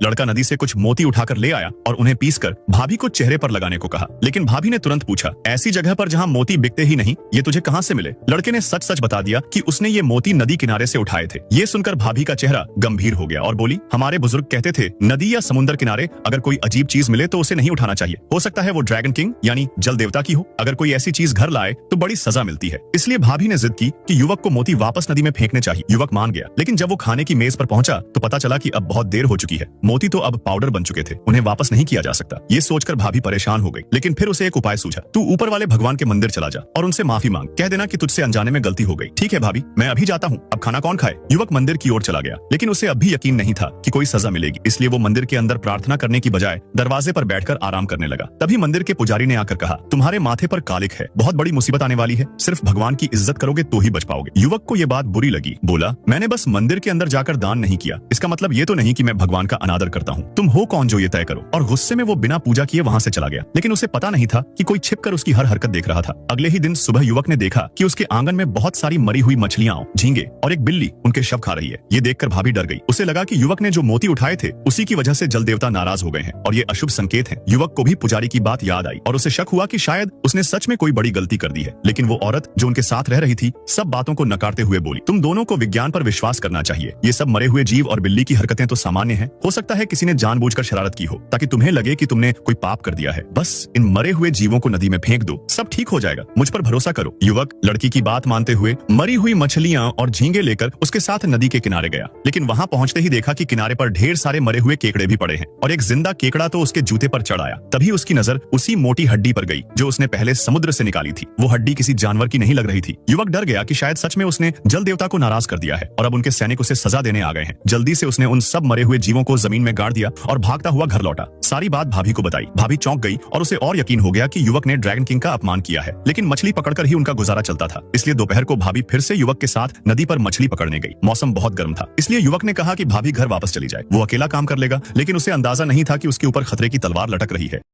लड़का नदी से कुछ मोती उठाकर ले आया और उन्हें पीसकर भाभी को चेहरे पर लगाने को कहा। लेकिन भाभी ने तुरंत पूछा, ऐसी जगह पर जहाँ मोती बिकते ही नहीं, ये तुझे कहाँ से मिले? लड़के ने सच सच बता दिया कि उसने ये मोती नदी किनारे से उठाए थे। ये सुनकर भाभी का चेहरा गंभीर हो गया और बोली, हमारे बुजुर्ग कहते थे नदी या समुद्र किनारे अगर कोई अजीब चीज मिले तो उसे नहीं उठाना चाहिए। हो सकता है वो ड्रैगन किंग यानी जल देवता की हो। अगर कोई ऐसी चीज घर लाए तो बड़ी सजा मिलती है। इसलिए भाभी ने जिद की कि युवक को मोती वापस नदी में फेंकने चाहिए। युवक मान गया, लेकिन जब वो खाने की मेज पर पहुंचा तो पता चला कि अब बहुत देर हो चुकी है। मोती तो अब पाउडर बन चुके थे, उन्हें वापस नहीं किया जा सकता। ये सोचकर भाभी परेशान हो गई, लेकिन फिर उसे एक उपाय सूझा। तू ऊपर वाले भगवान के मंदिर चला जा और उनसे माफी मांग। कह देना कि तुझसे अनजाने में गलती हो गई। ठीक है भाभी, मैं अभी जाता हूँ, अब खाना कौन खाए? युवक मंदिर की ओर चला गया, लेकिन उसे अब भी यकीन नहीं था कि कोई सजा मिलेगी। इसलिए वो मंदिर के अंदर प्रार्थना करने की बजाय दरवाजे पर बैठकर आराम करने लगा। तभी मंदिर के पुजारी ने आकर कहा, तुम्हारे माथे पर कालिक है, बहुत बड़ी मुसीबत आने वाली है, सिर्फ भगवान की इज्जत करोगे तो ही बच पाओगे। युवक को ये बात बुरी लगी, बोला, मैंने बस मंदिर के अंदर जाकर दान नहीं किया, इसका मतलब ये तो नहीं कि मैं भगवान का अनादर करता हूँ। तुम हो कौन जो ये तय करो? और गुस्से में वो बिना पूजा किए वहाँ से चला गया। लेकिन उसे पता नहीं था कि कोई छिपकर उसकी हर हरकत देख रहा था। अगले ही दिन सुबह युवक ने देखा कि उसके आंगन में बहुत सारी मरी हुई मछलियां, झींगे और एक बिल्ली उनके शव खा रही है। ये देखकर भाभी डर गई। उसे लगा कि युवक ने जो मोती उठाए थे उसी की वजह से जल देवता नाराज हो गए हैं और ये अशुभ संकेत है। युवक को भी पुजारी की बात याद आई और उसे शक हुआ कि शायद उसने सच में कोई बड़ी गलती कर दी है। लेकिन वो औरत जो उनके साथ रह रही थी सब बातों को नकारते हुए बोली, तुम दोनों को विज्ञान पर विश्वास करना चाहिए। ये सब मरे हुए जीव और बिल्ली की हरकतें तो सामान्य हैं। हो सकता है किसी ने जानबूझकर शरारत की हो ताकि तुम्हें लगे कि तुमने कोई पाप कर दिया है। बस इन मरे हुए जीवों को नदी में फेंक दो, सब ठीक हो जाएगा, मुझ पर भरोसा करो। युवक लड़की की बात मानते हुए मरी हुई मछलियां और झींगे लेकर उसके साथ नदी के किनारे गया। लेकिन वहां पहुंचते ही देखा कि किनारे पर ढेर सारे मरे हुए केकड़े भी पड़े हैं और एक जिंदा केकड़ा तो उसके जूते पर चढ़ आया। तभी उसकी नजर उसी मोटी हड्डी पर गई जो उसने पहले समुद्र से निकाली थी। वो हड्डी किसी जानवर की नहीं लग रही थी। युवक डर गया कि शायद सच में उसने जल देवता को नाराज कर दिया है और अब उनके सैनिक उसे सजा देने आ गए हैं। जल्दी से उसने उन सब मरे हुए जीवों को जमीन में गाड़ दिया और भागता हुआ घर लौटा। सारी बात भाभी को बताई। भाभी चौंक गई और उसे और यकीन हो गया कि युवक ने ड्रैगन किंग का अपमान किया है। लेकिन मछली पकड़कर ही उनका गुजारा चलता था, इसलिए दोपहर को भाभी फिर से युवक के साथ नदी पर मछली पकड़ने गई। मौसम बहुत गर्म था, इसलिए युवक ने कहा कि भाभी घर वापस चली जाए, वो अकेला काम कर लेगा। लेकिन उसे अंदाजा नहीं था कि उसके ऊपर खतरे की तलवार लटक रही है।